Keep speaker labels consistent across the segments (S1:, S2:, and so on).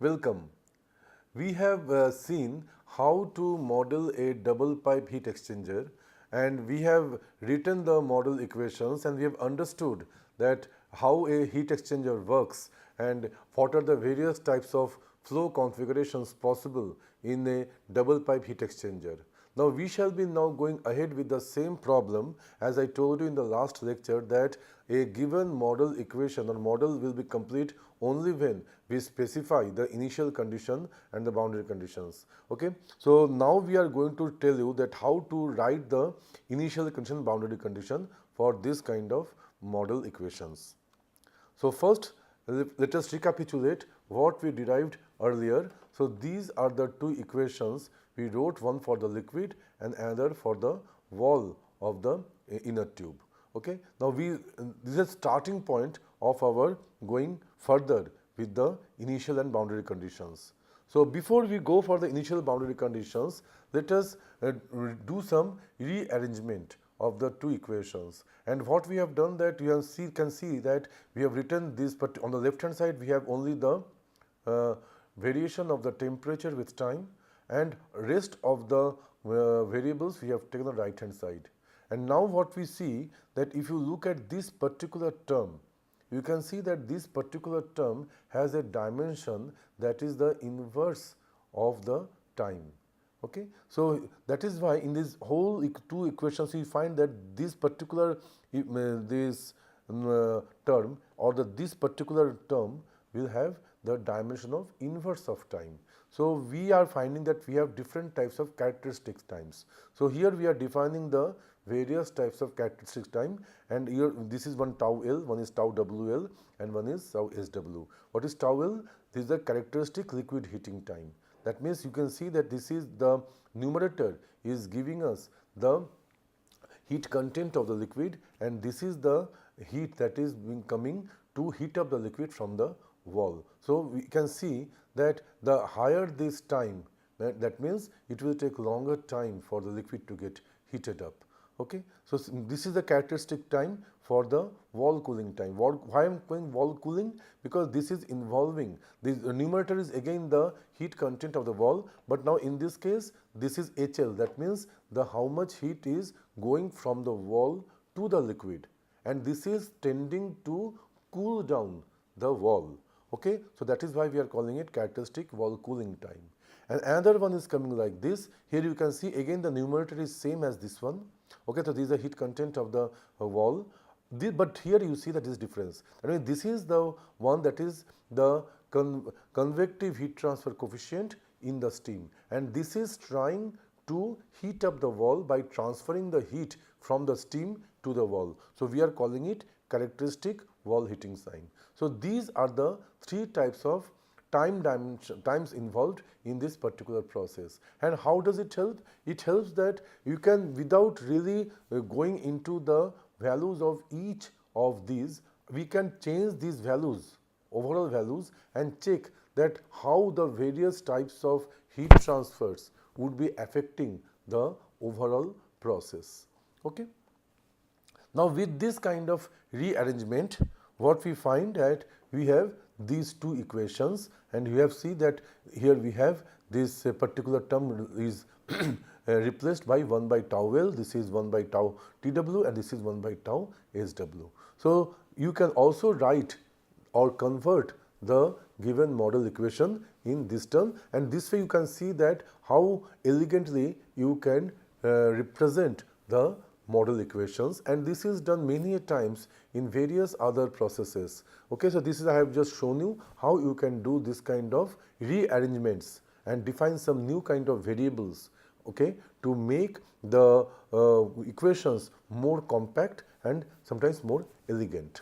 S1: Welcome. We have seen how to model a double pipe heat exchanger, and we have written the model equations, and we have understood that how a heat exchanger works and what are the various types of flow configurations possible in a double pipe heat exchanger. Now we shall be now going ahead with the same problem as I told you in the last lecture, that a given model equation or model will be complete only when we specify the initial condition and the boundary conditions. Okay. So now we are going to tell you that how to write the initial condition, boundary condition for this kind of model equations. So first, let us recapitulate what we derived earlier. So these are the two equations we wrote, one for the liquid and another for the wall of the inner tube. Okay. Now this is a starting point of our going further with the initial and boundary conditions. So before we go for the initial boundary conditions, let us do some rearrangement of the two equations. And what we have done, that you can see that we have written this, but on the left hand side we have only the variation of the temperature with time, and rest of the variables we have taken the right hand side. And now what we see, that if you look at this particular term, you can see that this particular term has a dimension that is the inverse of the time. Okay. So that is why in this whole two equations we find that this particular term, or this particular term will have the dimension of inverse of time. So we are finding that we have different types of characteristic times. So here we are defining the various types of characteristic time, and here this is one tau L, one is tau WL, and one is tau SW. What is tau L? This is the characteristic liquid heating time. That means you can see that this is the numerator is giving us the heat content of the liquid, and this is the heat that is coming to heat up the liquid from the wall. So we can see that the higher this time, that means it will take longer time for the liquid to get heated up. Okay. So this is the characteristic time for the wall cooling time. Why I am going wall cooling? Because this is involving, the numerator is again the heat content of the wall, but now in this case this is HL, that means the how much heat is going from the wall to the liquid, and this is tending to cool down the wall. Okay. So that is why we are calling it characteristic wall cooling time. And another one is coming like this. Here you can see again the numerator is same as this one. Okay. So this is the heat content of the wall. But here you see that is difference. I mean, this is the one that is the convective heat transfer coefficient in the steam, and this is trying to heat up the wall by transferring the heat from the steam to the wall. So we are calling it characteristic wall heating sign. So these are the three types of times involved in this particular process. And how does it help? It helps that you can, without really going into the values of each of these, we can change these values, overall values, and check that how the various types of heat transfers would be affecting the overall process. Okay. Now with this kind of rearrangement, what we find that we have these two equations, and you have seen that here we have this particular term is replaced by 1 by tau L, this is 1 by tau TW, and this is 1 by tau SW. So you can also write or convert the given model equation in this term, and this way you can see that how elegantly you can represent the model equations, and this is done many a times in various other processes. Okay. So this is, I have just shown you how you can do this kind of rearrangements and define some new kind of variables, okay, to make the equations more compact and sometimes more elegant.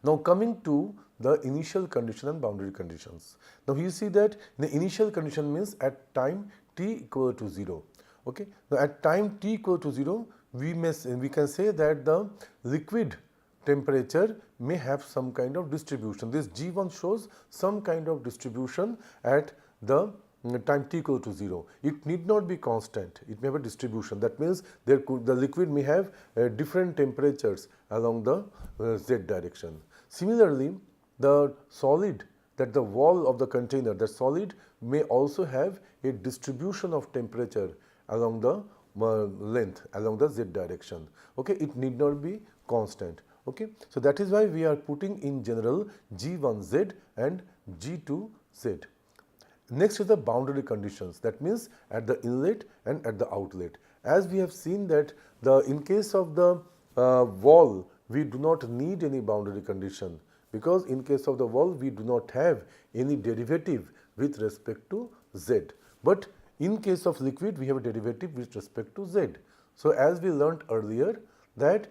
S1: Now coming to the initial condition and boundary conditions. Now you see that the initial condition means at time t equal to 0. Okay. Now at time t equal to 0, we can say that the liquid temperature may have some kind of distribution. This G1 shows some kind of distribution at the time t equal to 0. It need not be constant, it may have a distribution. That means the liquid may have different temperatures along the z direction. Similarly, the solid that the wall of the container, the solid, may also have a distribution of temperature along the length, along the z direction. Okay, it need not be constant. Okay, so that is why we are putting in general G1Z and G2Z. Next is the boundary conditions, that means at the inlet and at the outlet. As we have seen that in case of the wall, we do not need any boundary condition, because in case of the wall we do not have any derivative with respect to z. But in case of liquid we have a derivative with respect to z. So as we learnt earlier that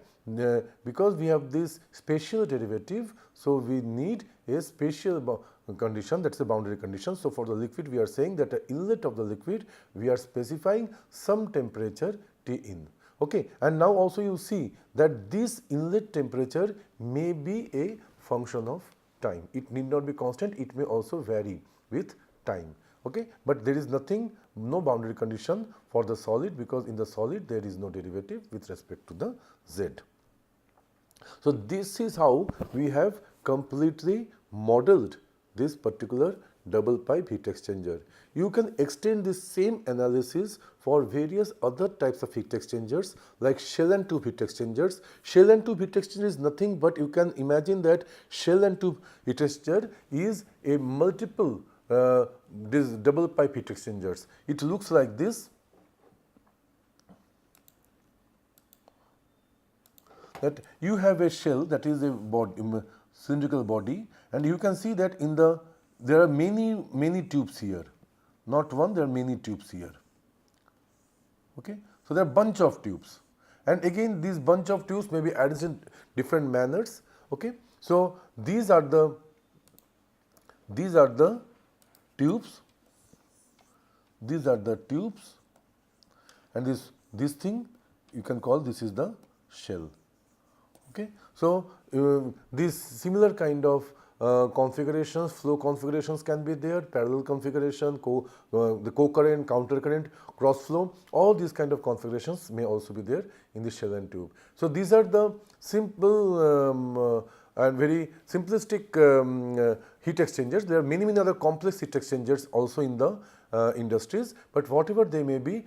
S1: because we have this spatial derivative, so we need a spatial condition, that is a boundary condition. So for the liquid we are saying that the inlet of the liquid we are specifying some temperature T in. Okay, and now also you see that this inlet temperature may be a function of time. It need not be constant, it may also vary with time. Okay, but there is nothing, no boundary condition for the solid, because in the solid there is no derivative with respect to the z. So this is how we have completely modeled this particular double pipe heat exchanger. You can extend this same analysis for various other types of heat exchangers like shell and tube heat exchangers. Shell and tube heat exchanger is nothing but you can imagine that shell and tube heat exchanger is a multiple this double pipe heat exchangers. It looks like this. That you have a shell that is a body, cylindrical body, and you can see that in there are many tubes here, not one, there are many tubes here. Okay, so there are bunch of tubes, and again these bunch of tubes may be arranged in different manners. Okay, so these are the tubes, and this thing you can call this is the shell. Okay, so these similar kind of configurations, flow configurations can be there, parallel configuration, the co-current, counter current, cross flow, all these kind of configurations may also be there in the shell and tube. So these are the simple and very simplistic heat exchangers. There are many other complex heat exchangers also in the industries, but whatever they may be,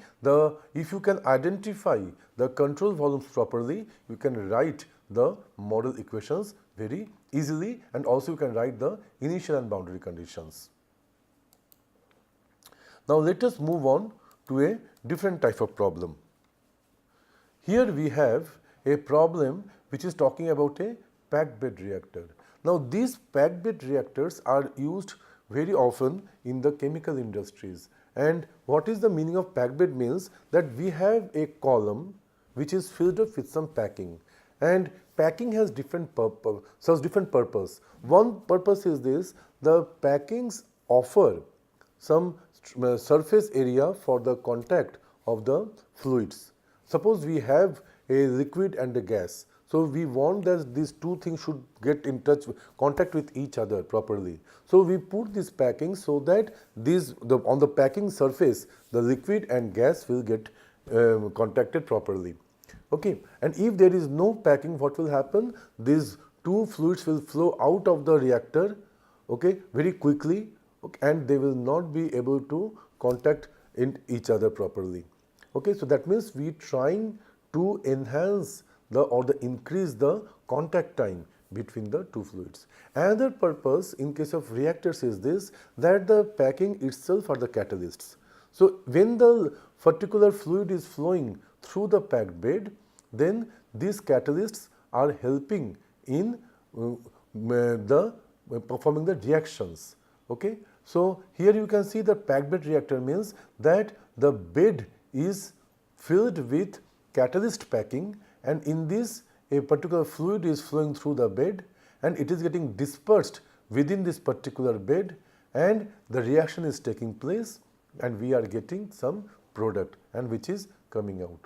S1: if you can identify the control volumes properly, you can write the model equations very easily, and also you can write the initial and boundary conditions. Now let us move on to a different type of problem. Here we have a problem which is talking about a packed bed reactor. Now these packed bed reactors are used very often in the chemical industries, and what is the meaning of packed bed means that we have a column which is filled up with some packing, and packing has serves different purpose. One purpose is this: the packings offer some surface area for the contact of the fluids. Suppose we have a liquid and a gas, so we want that these two things should get in touch, contact with each other properly. So we put this packing so that on the packing surface the liquid and gas will get contacted properly. Okay, and if there is no packing, what will happen? These two fluids will flow out of the reactor, okay, very quickly, okay, and they will not be able to contact in each other properly. Okay, so that means we trying to enhance or increase the contact time between the two fluids. Another purpose in case of reactors is this, that the packing itself are the catalysts. So when the particular fluid is flowing through the packed bed, then these catalysts are helping in performing the reactions. Okay, so here you can see the packed bed reactor means that the bed is filled with catalyst packing, and in this a particular fluid is flowing through the bed and it is getting dispersed within this particular bed, and the reaction is taking place and we are getting some product and which is coming out.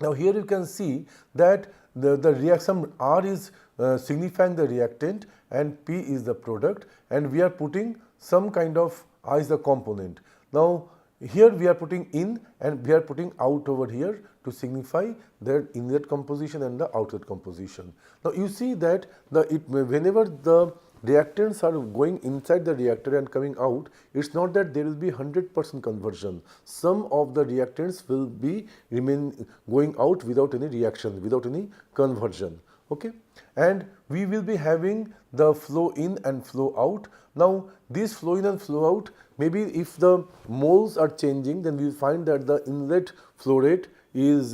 S1: Now here you can see that the reaction R is signifying the reactant and P is the product, and we are putting some kind of I is the component. Now here we are putting in and we are putting out over here to signify the inlet composition and the outlet composition. Now you see that whenever the reactants are going inside the reactor and coming out, it's not that there will be 100% conversion. Some of the reactants will be going out without any reaction, without any conversion. Okay, and we will be having the flow in and flow out. Now this flow in and flow out, maybe if the moles are changing, then we find that the inlet flow rate is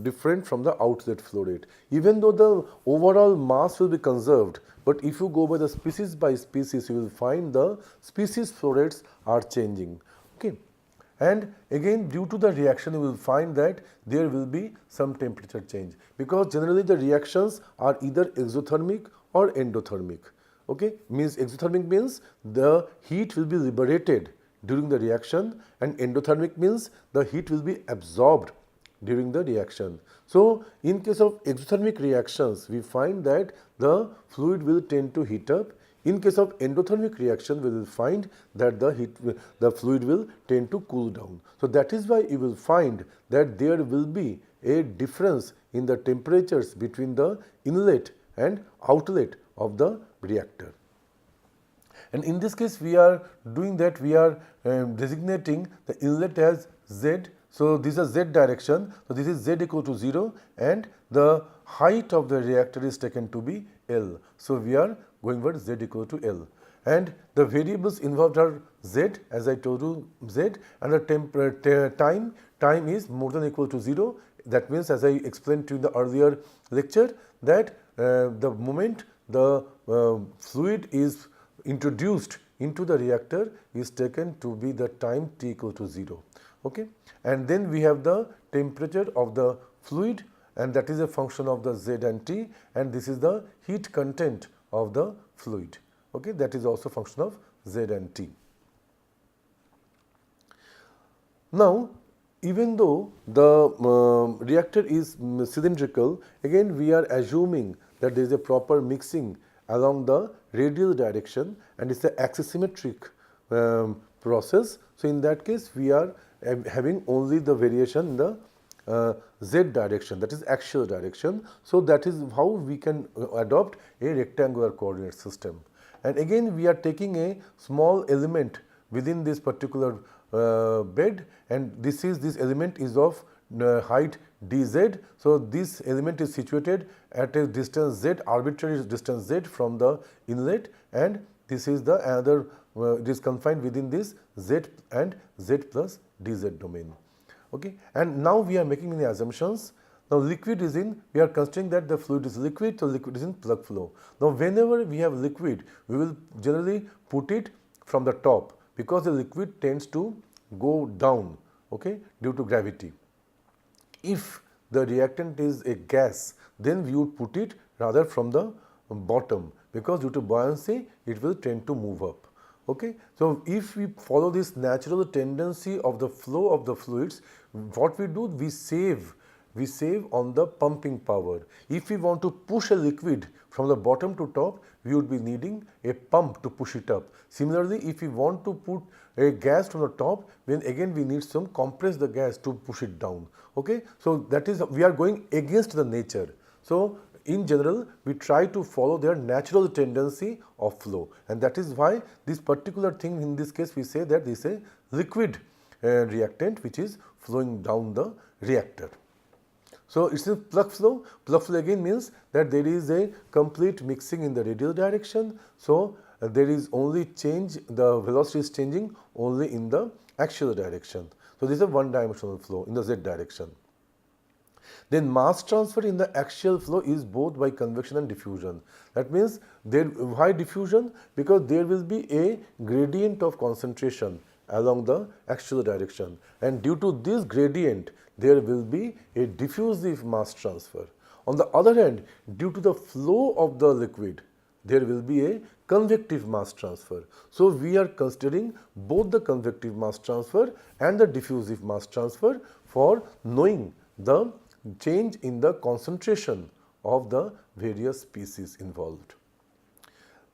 S1: different from the outlet flow rate, even though the overall mass will be conserved. But if you go by the species by species, you will find the species flow rates are changing. Okay, and again due to the reaction you will find that there will be some temperature change, because generally the reactions are either exothermic or endothermic. Okay, means exothermic means the heat will be liberated during the reaction, and endothermic means the heat will be absorbed during the reaction. So in case of exothermic reactions, we find that the fluid will tend to heat up. In case of endothermic reaction, we will find that the fluid will tend to cool down. So that is why you will find that there will be a difference in the temperatures between the inlet and outlet of the reactor. And in this case, we are doing that, we are designating the inlet as Z. So this is Z direction. So this is Z equal to 0, and the height of the reactor is taken to be L. So we are going for Z equal to L. And the variables involved are Z, as I told you, Z, and the time is more than equal to 0. That means, as I explained to you in the earlier lecture, that the moment the fluid is introduced into the reactor is taken to be the time t equal to 0. Okay, and then we have the temperature of the fluid, and that is a function of the Z and T, and this is the heat content of the fluid. Okay, that is also a function of Z and T. Now, even though the reactor is cylindrical, again we are assuming that there is a proper mixing along the radial direction, and it's an axisymmetric process. So in that case, we are having only the variation in the Z direction, that is axial direction. So that is how we can adopt a rectangular coordinate system. And again we are taking a small element within this particular bed, and this element is of height dz. So this element is situated at a distance z, arbitrary distance z from the inlet, and this is the another it is confined within this z and z plus dz domain. Okay, and now we are making any assumptions. Now liquid is in, we are considering that the fluid is liquid, so liquid is in plug flow. Now whenever we have liquid, we will generally put it from the top, because the liquid tends to go down, okay, due to gravity. If the reactant is a gas, then we would put it rather from the bottom, because due to buoyancy it will tend to move up. Okay, so if we follow this natural tendency of the flow of the fluids, what we do, we save on the pumping power. If we want to push a liquid from the bottom to top, we would be needing a pump to push it up. Similarly, if we want to put a gas from the top, then again we need some compress the gas to push it down. Okay, so that is, we are going against the nature. So in general, we try to follow their natural tendency of flow, and that is why this particular thing, in this case we say that this is a liquid reactant which is flowing down the reactor. So it's a plug flow. Plug flow again means that there is a complete mixing in the radial direction. So there is only change, the velocity is changing only in the axial direction. So this is a one-dimensional flow in the z direction. Then mass transfer in the axial flow is both by convection and diffusion. That means why diffusion? Because there will be a gradient of concentration along the axial direction, and due to this gradient there will be a diffusive mass transfer. On the other hand, due to the flow of the liquid, there will be a convective mass transfer. So we are considering both the convective mass transfer and the diffusive mass transfer for knowing the change in the concentration of the various species involved.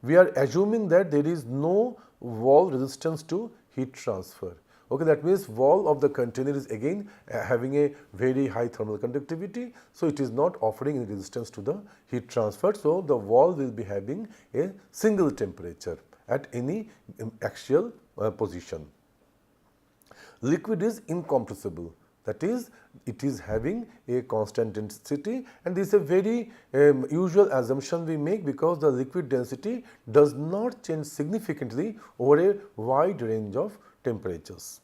S1: We are assuming that there is no wall resistance to heat transfer. Okay, that means wall of the container is again having a very high thermal conductivity, so it is not offering any resistance to the heat transfer. So the wall will be having a single temperature at any axial position. Liquid is incompressible, that is, it is having a constant density, and this is a very usual assumption we make because the liquid density does not change significantly over a wide range of temperatures.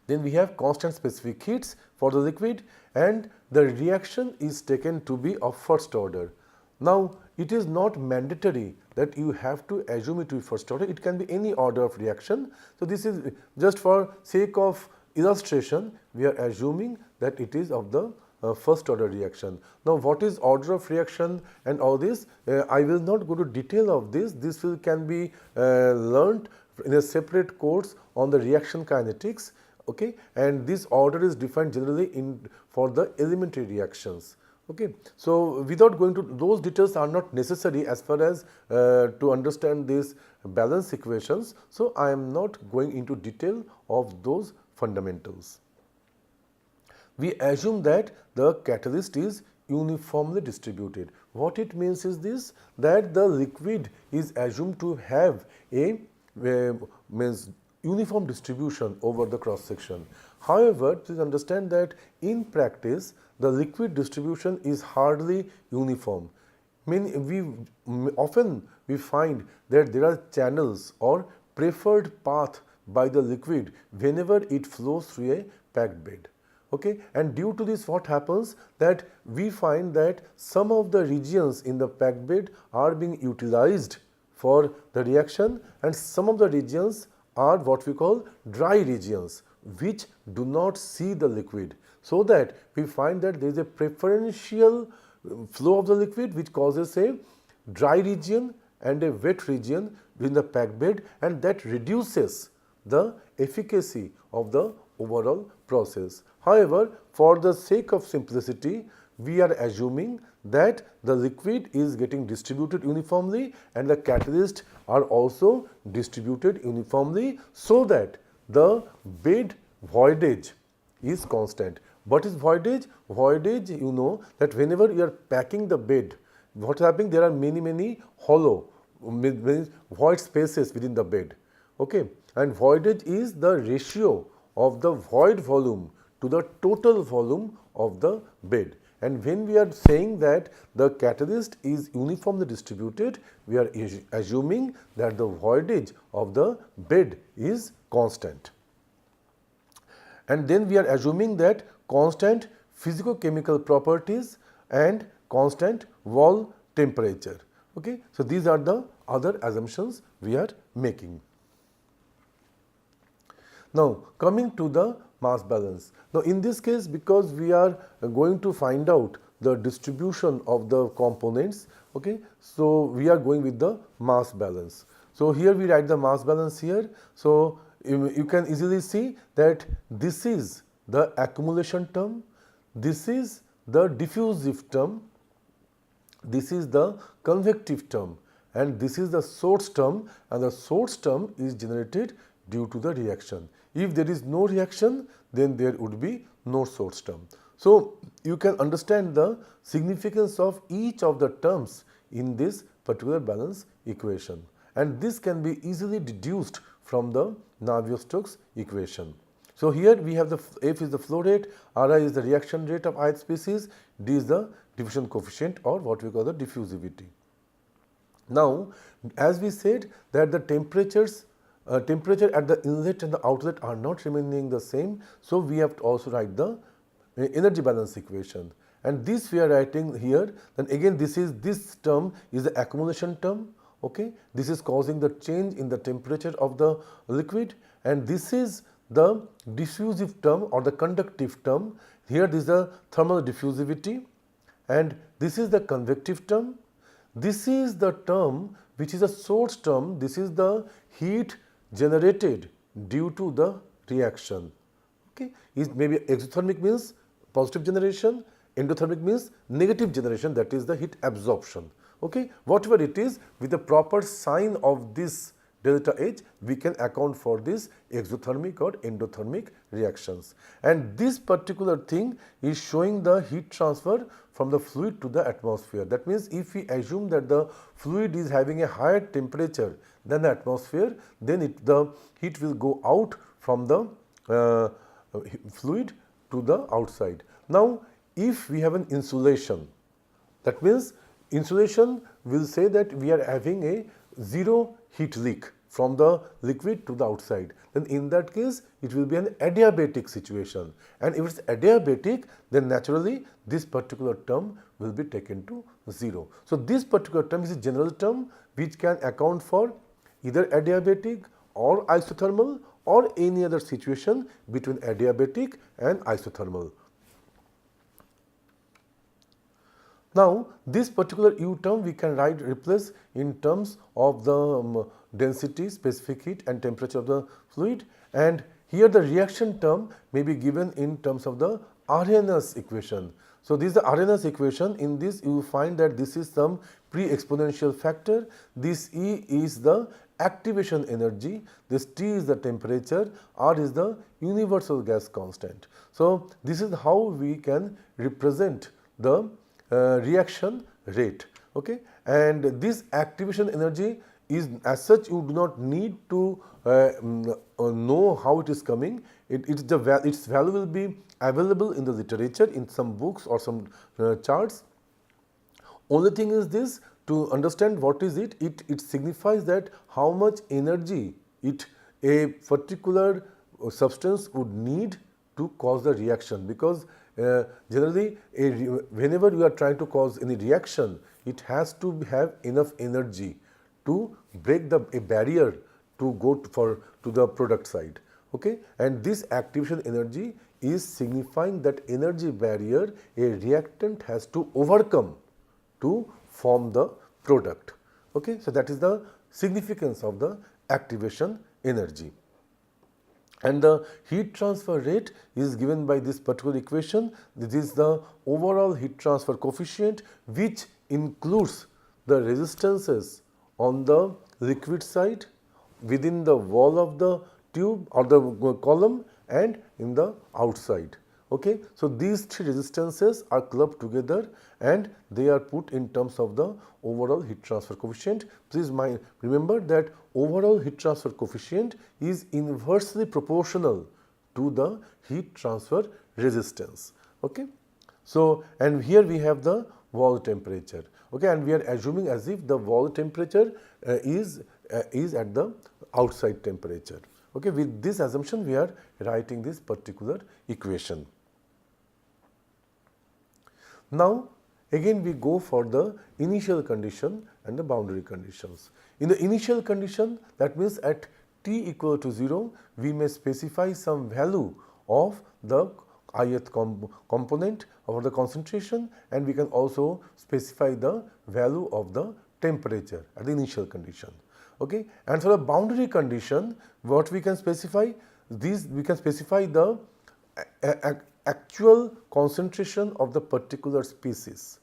S1: Then we have constant specific heats for the liquid, and the reaction is taken to be of first order. Now, it is not mandatory that you have to assume it to be first order, it can be any order of reaction. So, this is just for sake of illustration, we are assuming that it is of the first order reaction. Now, what is order of reaction and all this? I will not go to detail of this. This can be learnt in a separate course on the reaction kinetics. Okay, and this order is defined generally for the elementary reactions. Okay, so without going to those details are not necessary as far as to understand these balance equations. So I am not going into detail of those fundamentals. We assume that the catalyst is uniformly distributed. What it means is this, that the liquid is assumed to have a means uniform distribution over the cross section. However, please understand that in practice the liquid distribution is hardly uniform. Often we find that there are channels or preferred path by the liquid whenever it flows through a packed bed. Okay, and due to this, what happens that we find that some of the regions in the packed bed are being utilized for the reaction, and some of the regions are what we call dry regions which do not see the liquid. So that we find that there is a preferential flow of the liquid which causes a dry region and a wet region within the packed bed, and that reduces the efficacy of the overall process. However, for the sake of simplicity, we are assuming that the liquid is getting distributed uniformly and the catalysts are also distributed uniformly, so that the bed voidage is constant. What is voidage? Voidage, you know that whenever you are packing the bed, what is happening? There are many hollow, void spaces within the bed. Okay, and voidage is the ratio of the void volume to the total volume of the bed. And when we are saying that the catalyst is uniformly distributed, we are assuming that the voidage of the bed is constant. And then we are assuming that constant physicochemical properties and constant wall temperature. Okay, so these are the other assumptions we are making. Now, coming to the mass balance. Now, in this case, because we are going to find out the distribution of the components, okay, so we are going with the mass balance. So, here we write the mass balance here. So, you can easily see that this is the accumulation term, this is the diffusive term, this is the convective term, and this is the source term, and the source term is generated due to the reaction. If there is no reaction, then there would be no source term. So, you can understand the significance of each of the terms in this particular balance equation, and this can be easily deduced from the Navier-Stokes equation. So, here we have the F is the flow rate, Ri is the reaction rate of ith species, D is the diffusion coefficient or what we call the diffusivity. Now, as we said that the temperature at the inlet and the outlet are not remaining the same. So, we have to also write the energy balance equation, and this we are writing here. Then again this term is the accumulation term. Okay, this is causing the change in the temperature of the liquid, and this is the diffusive term or the conductive term. Here this is the thermal diffusivity, and this is the convective term. This is the term which is a source term. This is the heat generated due to the reaction. Okay, is maybe exothermic means positive generation, endothermic means negative generation, that is the heat absorption. Okay, whatever it is, with the proper sign of this delta H, we can account for this exothermic or endothermic reactions. And this particular thing is showing the heat transfer from the fluid to the atmosphere. That means if we assume that the fluid is having a higher temperature than the atmosphere, then the heat will go out from the fluid to the outside. Now, if we have an insulation, that means insulation will say that we are having a zero heat leak from the liquid to the outside. Then in that case, it will be an adiabatic situation. And if it's adiabatic, then naturally this particular term will be taken to 0. So this particular term is a general term which can account for either adiabatic or isothermal or any other situation between adiabatic and isothermal. Now, this particular U term we can replace in terms of the density, specific heat and temperature of the fluid, and here the reaction term may be given in terms of the Arrhenius equation. So, this is the Arrhenius equation. In this you will find that this is some pre-exponential factor, this E is the activation energy, this T is the temperature, R is the universal gas constant. So, this is how we can represent the reaction rate, okay, and this activation energy is as such you do not need to know how it is coming. Its value will be available in the literature in some books or some charts. Only thing is this, to understand what is it, it signifies that how much energy a particular substance would need to cause the reaction, because generally whenever you are trying to cause any reaction, it has to have enough energy to break a barrier to go to the product side, okay, and this activation energy is signifying that energy barrier a reactant has to overcome to form the product, okay. So that is the significance of the activation energy. And the heat transfer rate is given by this particular equation. This is the overall heat transfer coefficient, which includes the resistances on the liquid side, within the wall of the tube or the column, and in the outside. Okay. So, these three resistances are clubbed together and they are put in terms of the overall heat transfer coefficient. Please remember that overall heat transfer coefficient is inversely proportional to the heat transfer resistance. Okay. So, and here we have the wall temperature, okay, and we are assuming as if the wall temperature is at the outside temperature. Okay. With this assumption, we are writing this particular equation. Now, again we go for the initial condition and the boundary conditions. In the initial condition, that means at t equal to 0, we may specify some value of the ith component of the concentration, and we can also specify the value of the temperature at the initial condition. Okay. And for the boundary condition, what we can specify? We can specify the actual concentration of the particular species.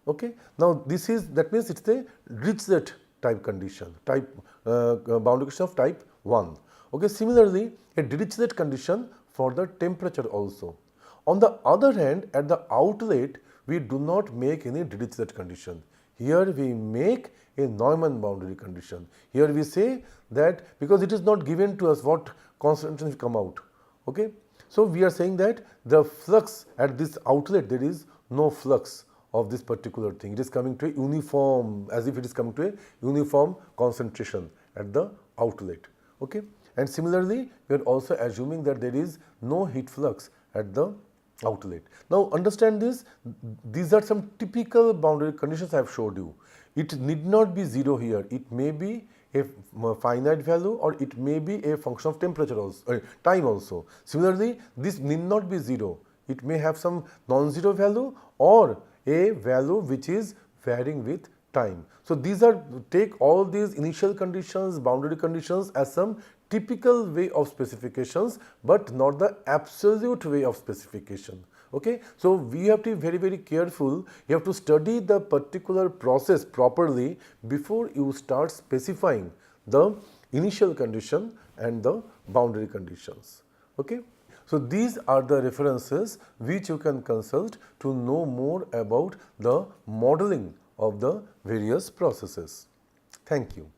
S1: Okay. Now, that means it is a Dirichlet type condition, boundary condition of type 1. Okay. Similarly, a Dirichlet condition for the temperature also. On the other hand, at the outlet, we do not make any Dirichlet condition. Here we make a Neumann boundary condition. Here we say that because it is not given to us what concentration will come out. Okay. So, we are saying that the flux at this outlet, there is no flux of this particular thing. It is coming to a uniform, as if it is coming to a uniform concentration at the outlet. Okay. And similarly, we are also assuming that there is no heat flux at the outlet. Now, understand this, these are some typical boundary conditions I have showed you. It need not be 0 here, it may be a finite value or it may be a function of temperature also, time also. Similarly, this need not be 0, it may have some non-zero value or a value which is varying with time. So, take all these initial conditions, boundary conditions as some typical way of specifications, but not the absolute way of specification. Okay. So, we have to be very, very careful. You have to study the particular process properly before you start specifying the initial condition and the boundary conditions. Okay. So these are the references which you can consult to know more about the modeling of the various processes. Thank you.